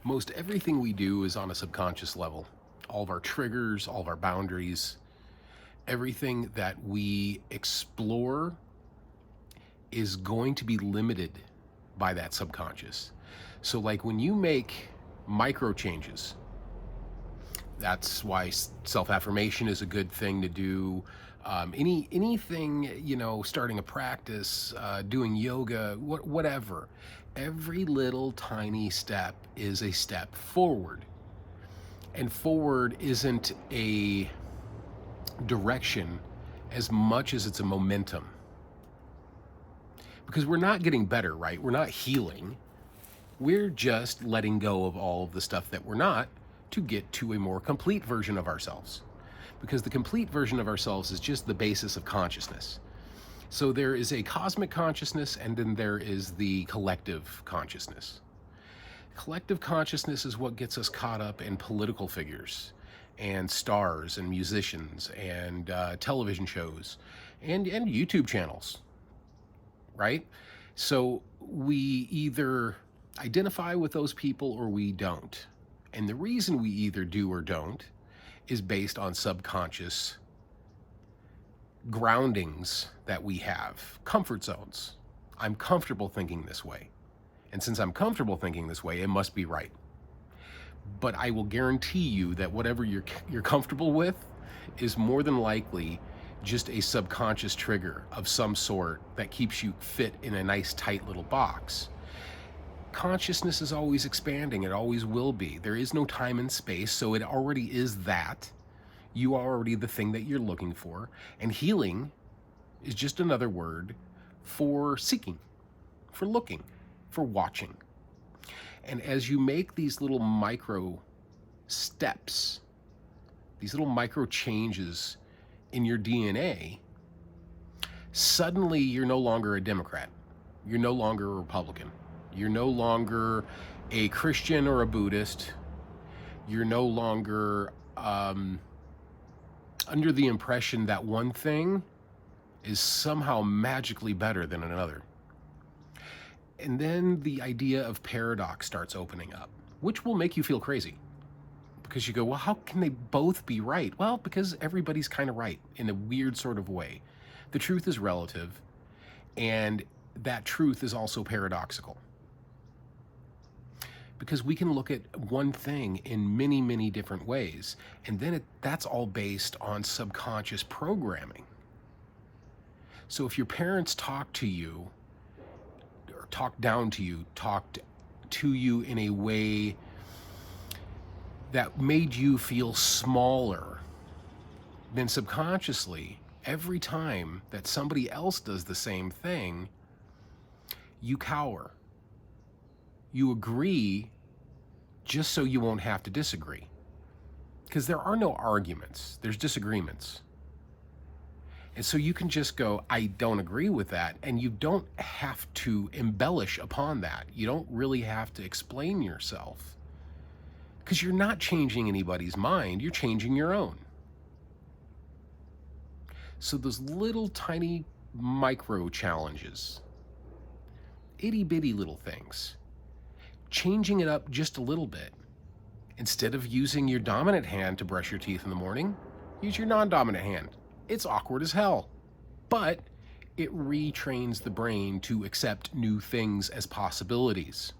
Most everything we do is on a subconscious level. All of our triggers, all of our boundaries, everything that we explore is going to be limited by that subconscious. So, like when you make micro changes, that's why self-affirmation is a good thing to do. Anything, starting a practice, doing yoga, whatever. Every little tiny step is a step forward, and forward isn't a direction as much as it's a momentum. Because we're not getting better, right? We're not healing. We're just letting go of all of the stuff that we're not to get to a more complete version of ourselves. Because the complete version of ourselves is just the basis of consciousness. So there is a cosmic consciousness, and then there is the collective consciousness. Collective consciousness is what gets us caught up in political figures and stars and musicians and television shows and YouTube channels, right? So we either identify with those people or we don't. And the reason we either do or don't is based on subconscious groundings that we have, comfort zones. I'm comfortable thinking this way. And since I'm comfortable thinking this way, it must be right. But I will guarantee you that whatever you're comfortable with is more than likely just a subconscious trigger of some sort that keeps you fit in a nice tight little box. Consciousness is always expanding. It always will be. There is no time and space, so it already is that. You are already the thing that you're looking for. And healing is just another word for seeking, for looking, for watching. And as you make these little micro steps, these little micro changes in your DNA, suddenly you're no longer a Democrat. You're no longer a Republican. You're no longer a Christian or a Buddhist. You're no longer under the impression that one thing is somehow magically better than another. And then the idea of paradox starts opening up, which will make you feel crazy. Because you go, well, how can they both be right? Well, because everybody's kind of right in a weird sort of way. The truth is relative, and that truth is also paradoxical. Because we can look at one thing in many, many different ways, and then that's all based on subconscious programming. So if your parents talk to you, or talk down to you, talked to you in a way that made you feel smaller, then subconsciously, every time that somebody else does the same thing, you cower. You agree just so you won't have to disagree. Because there are no arguments, there's disagreements. And so you can just go, I don't agree with that, and you don't have to embellish upon that. You don't really have to explain yourself. Because you're not changing anybody's mind, you're changing your own. So those little tiny micro challenges, itty bitty little things, changing it up just a little bit. Instead of using your dominant hand to brush your teeth in the morning, use your non-dominant hand. It's awkward as hell, but it retrains the brain to accept new things as possibilities.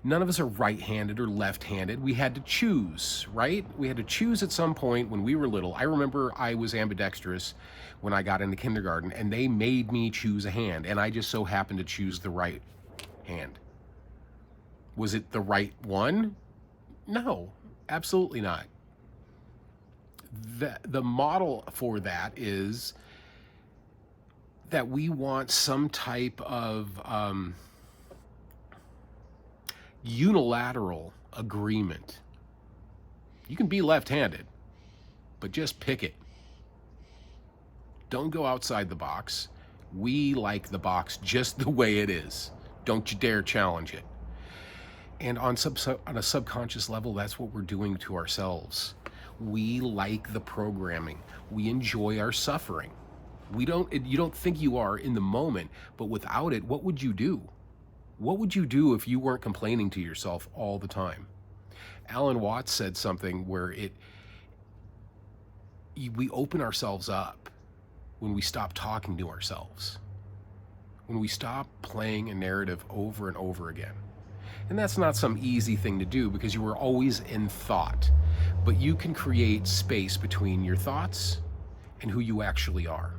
None of us are right-handed or left-handed. We had to choose, right? We had to choose at some point when we were little. I remember I was ambidextrous when I got into kindergarten, and they made me choose a hand, and I just so happened to choose the right hand. Was it the right one? No, absolutely not. The model for that is that we want some type of unilateral agreement. You can be left-handed, but just pick it. Don't go outside the box. We like the box just the way it is. Don't you dare challenge it. And on a subconscious level, that's what we're doing to ourselves. We like the programming. We enjoy our suffering. You don't think you are in the moment, but without it, what would you do? What would you do if you weren't complaining to yourself all the time? Alan Watts said something where we open ourselves up when we stop talking to ourselves, when we stop playing a narrative over and over again. And that's not some easy thing to do because you are always in thought, but you can create space between your thoughts and who you actually are.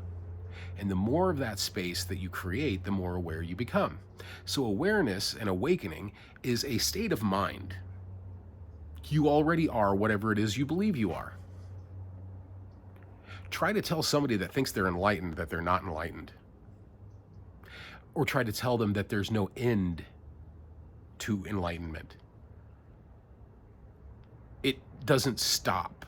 And the more of that space that you create, the more aware you become. So awareness and awakening is a state of mind. You already are whatever it is you believe you are. Try to tell somebody that thinks they're enlightened that they're not enlightened. Or try to tell them that there's no end to enlightenment. It doesn't stop.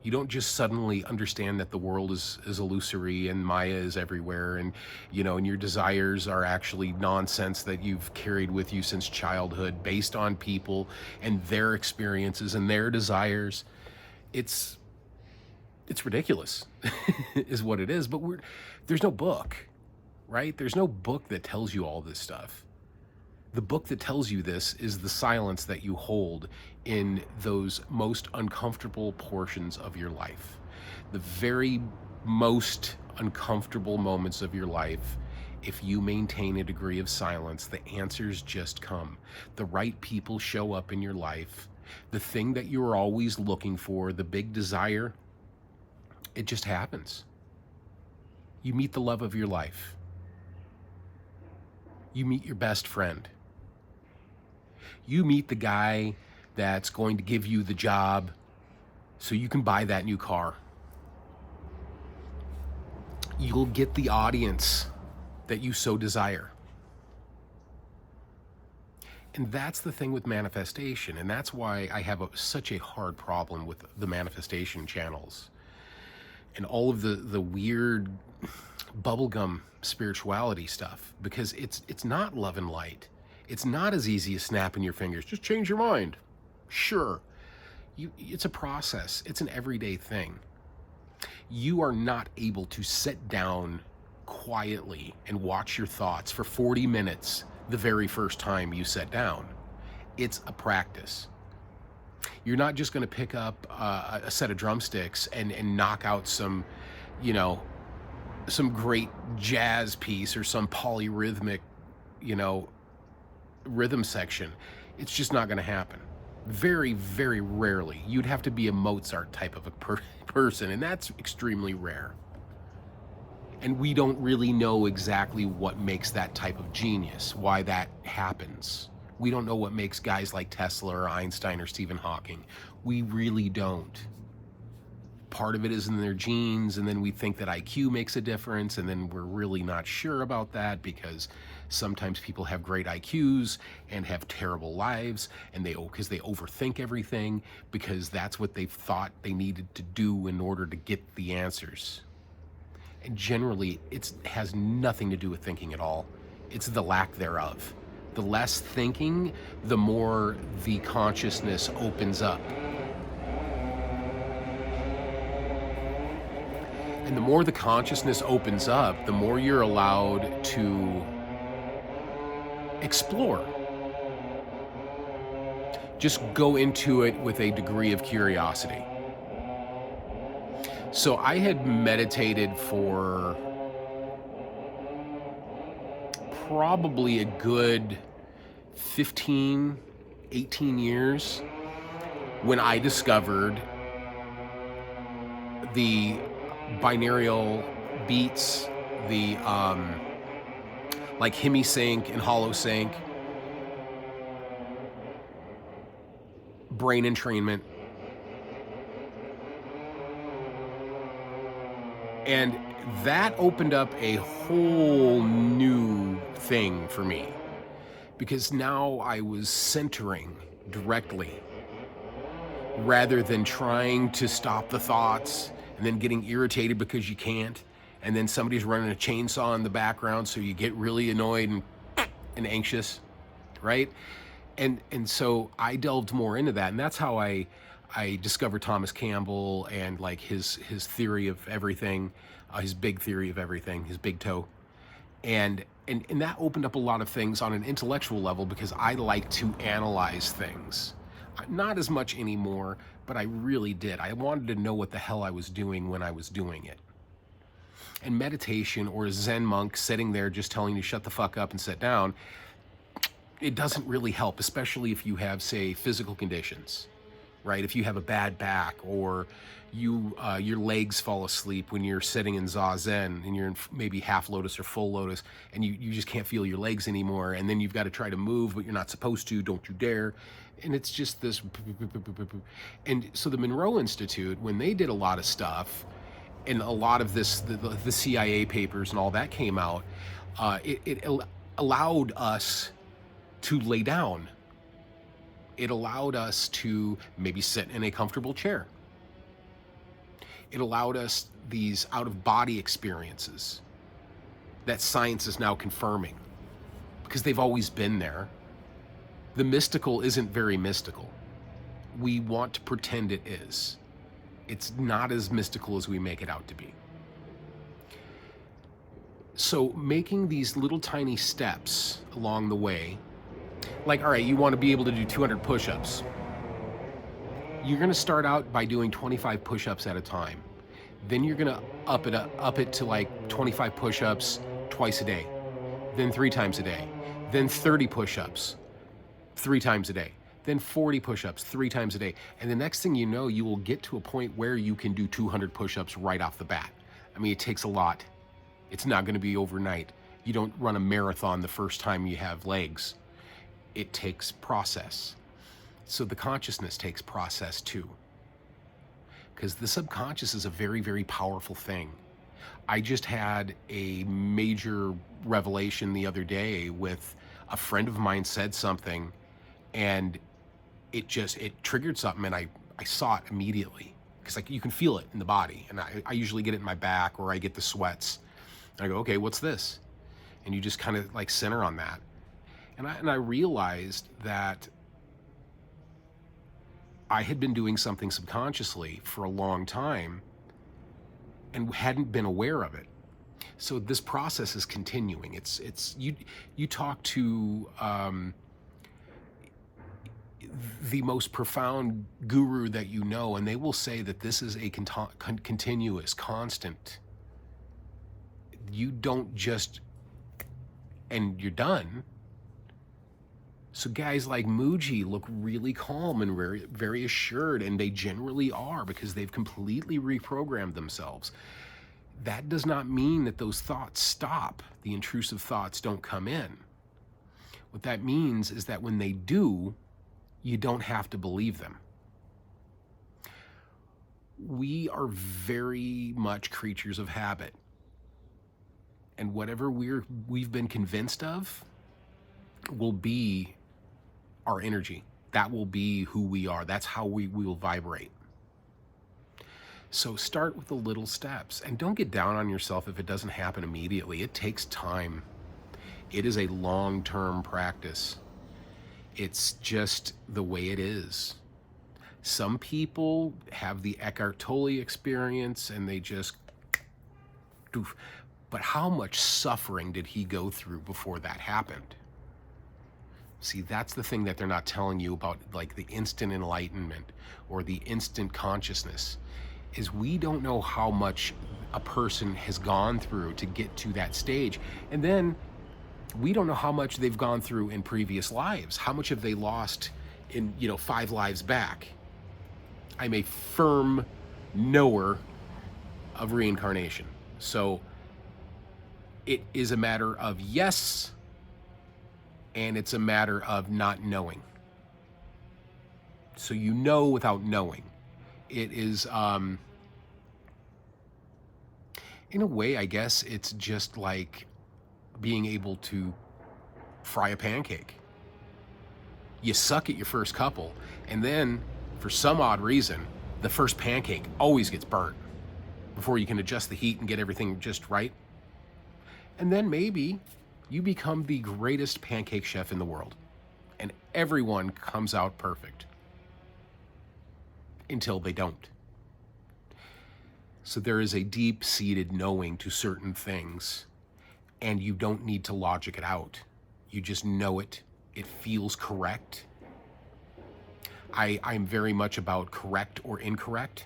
You don't just suddenly understand that the world is illusory and Maya is everywhere, and and your desires are actually nonsense that you've carried with you since childhood based on people and their experiences and their desires. It's ridiculous is what it is, but there's no book, right? There's no book that tells you all this stuff. The book that tells you this is the silence that you hold in those most uncomfortable portions of your life. The very most uncomfortable moments of your life, if you maintain a degree of silence, the answers just come. The right people show up in your life. The thing that you're always looking for, the big desire, it just happens. You meet the love of your life. You meet your best friend. You meet the guy that's going to give you the job so you can buy that new car. You'll get the audience that you so desire. And that's the thing with manifestation, and that's why I have such a hard problem with the manifestation channels and all of the weird bubblegum spirituality stuff, because it's not love and light. It's not as easy as snapping your fingers. Just change your mind. Sure. It's a process. It's an everyday thing. You are not able to sit down quietly and watch your thoughts for 40 minutes the very first time you sit down. It's a practice. You're not just going to pick up a set of drumsticks and knock out some great jazz piece or some polyrhythmic, rhythm section. It's just not going to happen. Very, very rarely. You'd have to be a Mozart type of a person, and that's extremely rare. And we don't really know exactly what makes that type of genius, why that happens. We don't know what makes guys like Tesla or Einstein or Stephen Hawking. We really don't. Part of it is in their genes, and then we think that IQ makes a difference, and then we're really not sure about that because sometimes people have great IQs and have terrible lives, and because they overthink everything because that's what they thought they needed to do in order to get the answers. And generally, it has nothing to do with thinking at all. It's the lack thereof. The less thinking, the more the consciousness opens up. And the more the consciousness opens up, the more you're allowed to explore. Just go into it with a degree of curiosity. So I had meditated for probably a good 15, 18 years when I discovered the binaural beats, the like Hemisync and HoloSync, brain entrainment. And that opened up a whole new thing for me, because now I was centering directly rather than trying to stop the thoughts and then getting irritated because you can't, and then somebody's running a chainsaw in the background so you get really annoyed and anxious, right? And so I delved more into that, and that's how I discovered Thomas Campbell and like his theory of everything, his big theory of everything, his big toe. And that opened up a lot of things on an intellectual level because I like to analyze things. Not as much anymore, but I really did. I wanted to know what the hell I was doing when I was doing it. And meditation or a Zen monk sitting there just telling you shut the fuck up and sit down, it doesn't really help, especially if you have, say, physical conditions, right? If you have a bad back, or your legs fall asleep when you're sitting in Zazen and you're in maybe half lotus or full lotus, and you just can't feel your legs anymore, and then you've got to try to move, but you're not supposed to, don't you dare. And it's just this. And so the Monroe Institute, when they did a lot of stuff, and a lot of this, the CIA papers and all that came out, it allowed us to lay down. It allowed us to maybe sit in a comfortable chair. It allowed us these out-of-body experiences that science is now confirming, because they've always been there. The mystical isn't very mystical. We want to pretend it is. It's not as mystical as we make it out to be. So making these little tiny steps along the way, like, all right, you want to be able to do 200 push-ups. You're going to start out by doing 25 push-ups at a time. Then you're going to up it to like 25 push-ups twice a day. Then 3 times a day. Then 30 push-ups 3 times a day. Then 40 push-ups 3 times a day. And the next thing you know, you will get to a point where you can do 200 push-ups right off the bat. I mean, it takes a lot. It's not going to be overnight. You don't run a marathon the first time you have legs. It takes process. So the consciousness takes process too. Because the subconscious is a very, very powerful thing. I just had a major revelation the other day with a friend of mine said something, and it triggered something, and I saw it immediately. Because like you can feel it in the body. And I usually get it in my back, or I get the sweats. And I go, okay, what's this? And you just kind of like center on that. And I realized that I had been doing something subconsciously for a long time and hadn't been aware of it. So this process is continuing. It's you talk to the most profound guru that you know, and they will say that this is a continuous, constant. You don't just, and you're done. So guys like Mooji look really calm and very, very assured, and they generally are, because they've completely reprogrammed themselves. That does not mean that those thoughts stop. The intrusive thoughts don't come in. What that means is that when they do, you don't have to believe them. We are very much creatures of habit. And whatever we've been convinced of will be our energy. That will be who we are. That's how we will vibrate. So start with the little steps, and don't get down on yourself if it doesn't happen immediately. It takes time. It is a long-term practice. It's just the way it is. Some people have the Eckhart Tolle experience and they just doof. But how much suffering did he go through before that happened? See, that's the thing that they're not telling you about, like the instant enlightenment or the instant consciousness, is we don't know how much a person has gone through to get to that stage. And then we don't know how much they've gone through in previous lives. How much have they lost in, 5 lives back? I'm a firm knower of reincarnation. So it is a matter of yes, and it's a matter of not knowing. So you know without knowing. It is, in a way, I guess it's just like being able to fry a pancake. You suck at your first couple, and then, for some odd reason, the first pancake always gets burnt before you can adjust the heat and get everything just right. And then maybe you become the greatest pancake chef in the world, and everyone comes out perfect. Until they don't. So there is a deep-seated knowing to certain things, and you don't need to logic it out. You just know it. It feels correct. I'm very much about correct or incorrect,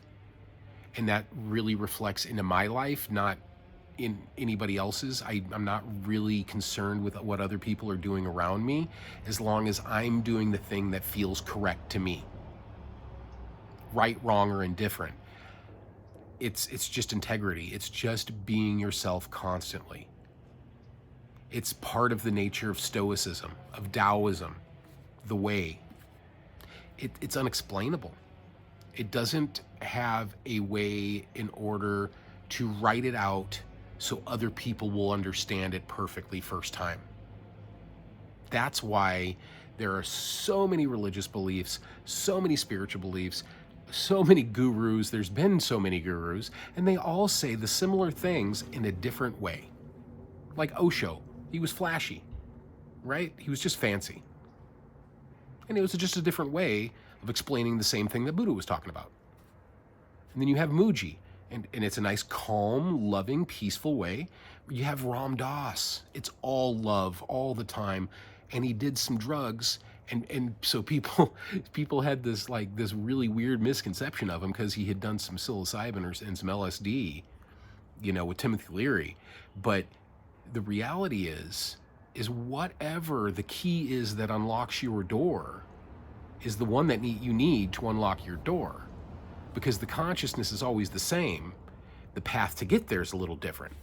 and that really reflects into my life, not in anybody else's. I'm not really concerned with what other people are doing around me, as long as I'm doing the thing that feels correct to me. Right, wrong, or indifferent. It's just integrity. It's just being yourself constantly. It's part of the nature of Stoicism, of Taoism, the way. It's unexplainable. It doesn't have a way in order to write it out so other people will understand it perfectly first time. That's why there are so many religious beliefs, so many spiritual beliefs, so many gurus. There's been so many gurus, and they all say the similar things in a different way. Like Osho, he was flashy, right? He was just fancy. And it was just a different way of explaining the same thing that Buddha was talking about. And then you have Muji, and it's a nice, calm, loving, peaceful way. You have Ram Dass. It's all love all the time. And he did some drugs, and so people had this really weird misconception of him because he had done some psilocybin and some LSD, with Timothy Leary. But the reality is whatever the key is that unlocks your door is the one that you need to unlock your door, because the consciousness is always the same. The path to get there is a little different.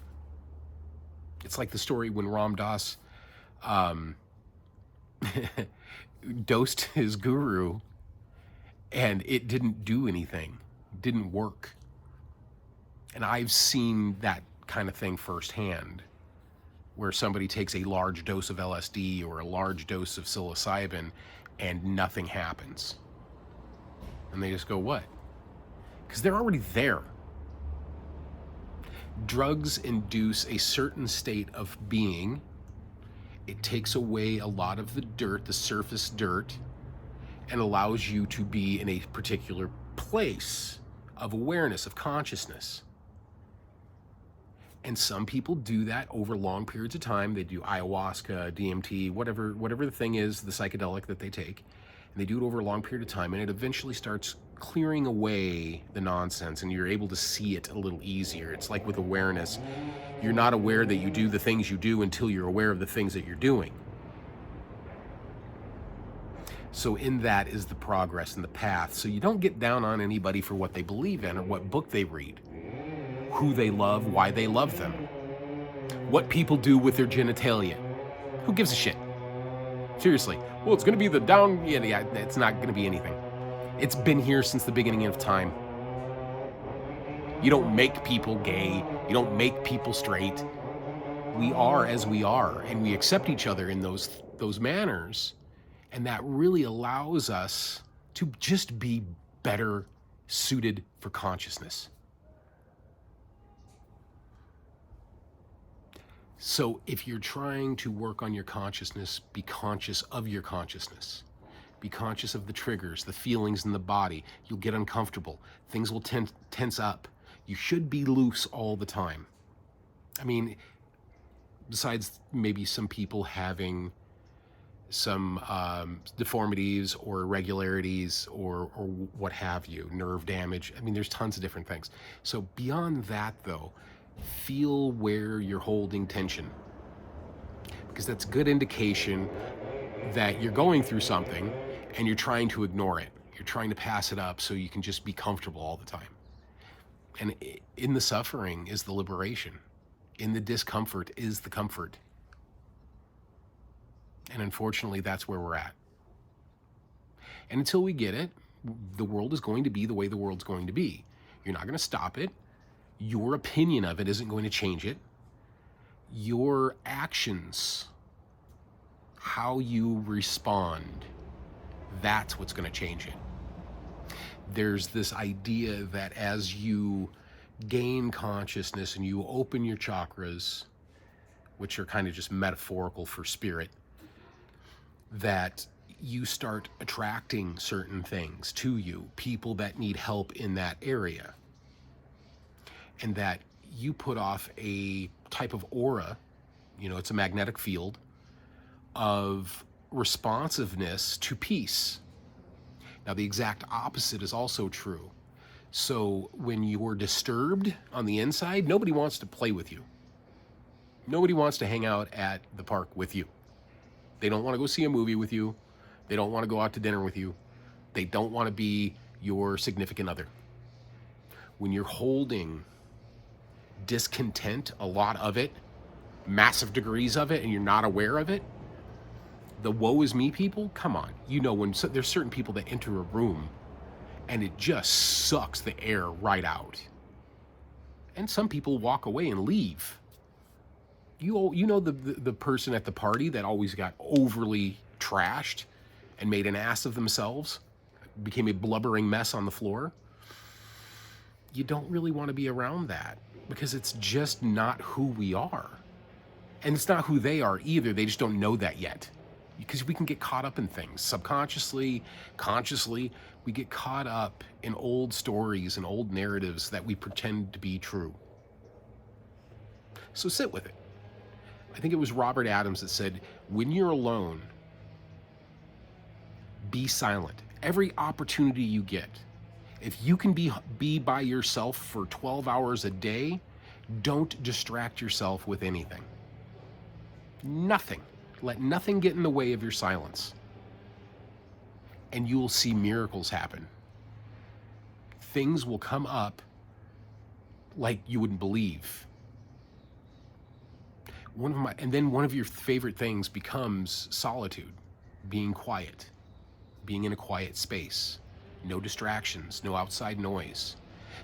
It's like the story when Ram Dass dosed his guru and it didn't do anything, didn't work. And I've seen that kind of thing firsthand, where somebody takes a large dose of LSD or a large dose of psilocybin and nothing happens. And they just go, what? Because they're already there. Drugs induce a certain state of being. It takes away a lot of the dirt, the surface dirt, and allows you to be in a particular place of awareness, of consciousness. And some people do that over long periods of time. They do ayahuasca, DMT, whatever the thing is, the psychedelic that they take. And they do it over a long period of time, and it eventually starts clearing away the nonsense, and you're able to see it a little easier. It's like with awareness. You're not aware that you do the things you do until you're aware of the things that you're doing. So in that is the progress and the path. So you don't get down on anybody for what they believe in or what book they read, who they love, why they love them, what people do with their genitalia. Who gives a shit? Seriously. Well, it's going to be the down... Yeah, it's not going to be anything. It's been here since the beginning of time. You don't make people gay. You don't make people straight. We are as we are, and we accept each other in those manners, and that really allows us to just be better suited for consciousness. So if you're trying to work on your consciousness, be conscious of your consciousness. Be conscious of the triggers, the feelings in the body. You'll get uncomfortable. Things will tense up. You should be loose all the time. I mean, besides maybe some people having some deformities or irregularities or what have you, nerve damage. I mean, there's tons of different things. So beyond that, though, feel where you're holding tension, because that's good indication that you're going through something and you're trying to ignore it. You're trying to pass it up so you can just be comfortable all the time. And in the suffering is the liberation. In the discomfort is the comfort. And unfortunately, that's where we're at. And until we get it, the world is going to be the way the world's going to be. You're not going to stop it. Your opinion of it isn't going to change it. Your actions, how you respond, that's what's going to change it. There's this idea that as you gain consciousness and you open your chakras, which are kind of just metaphorical for spirit, that you start attracting certain things to you, people that need help in that area, and that you put off a type of aura It's a magnetic field of responsiveness to peace. Now, the exact opposite is also true. So when you're disturbed on the inside, nobody wants to play with you. Nobody wants to hang out at the park with you. They don't want to go see a movie with you. They don't want to go out to dinner with you. They don't want to be your significant other. When you're holding discontent, a lot of it, massive degrees of it, and you're not aware of it, the woe is me people, come on. There's certain people that enter a room and it just sucks the air right out. And some people walk away and leave. The person at the party that always got overly trashed and made an ass of themselves, became a blubbering mess on the floor. You don't really want to be around that because it's just not who we are. And it's not who they are either. They just don't know that yet. Because we can get caught up in things subconsciously, consciously. We get caught up in old stories and old narratives that we pretend to be true. So sit with it. I think it was Robert Adams that said, when you're alone, be silent. Every opportunity you get. If you can be by yourself for 12 hours a day, don't distract yourself with anything. Nothing. Let nothing get in the way of your silence. And you will see miracles happen. Things will come up like you wouldn't believe. And then one of your favorite things becomes solitude, being quiet, being in a quiet space, no distractions, no outside noise.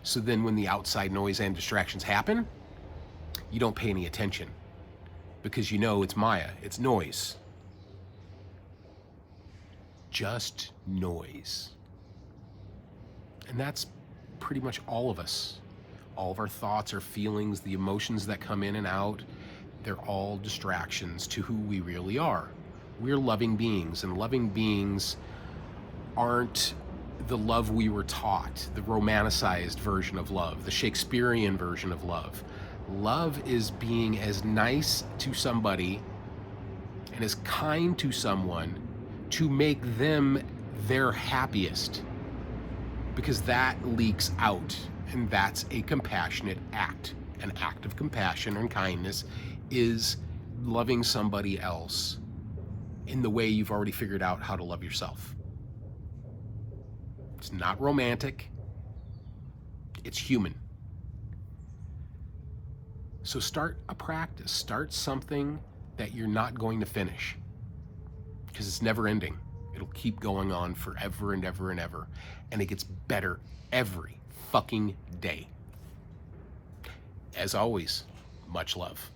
So then when the outside noise and distractions happen, you don't pay any attention because it's Maya, it's noise. Just noise. And that's pretty much all of us. All of our thoughts, our feelings, the emotions that come in and out, they're all distractions to who we really are. We're loving beings, and loving beings aren't the love we were taught, the romanticized version of love, the Shakespearean version of love. Love is being as nice to somebody and as kind to someone to make them their happiest, because that leaks out, and that's a compassionate act. An act of compassion and kindness is loving somebody else in the way you've already figured out how to love yourself. It's not romantic. It's human. So start a practice. Start something that you're not going to finish, because it's never ending. It'll keep going on forever and ever and ever. And it gets better every fucking day. As always, much love.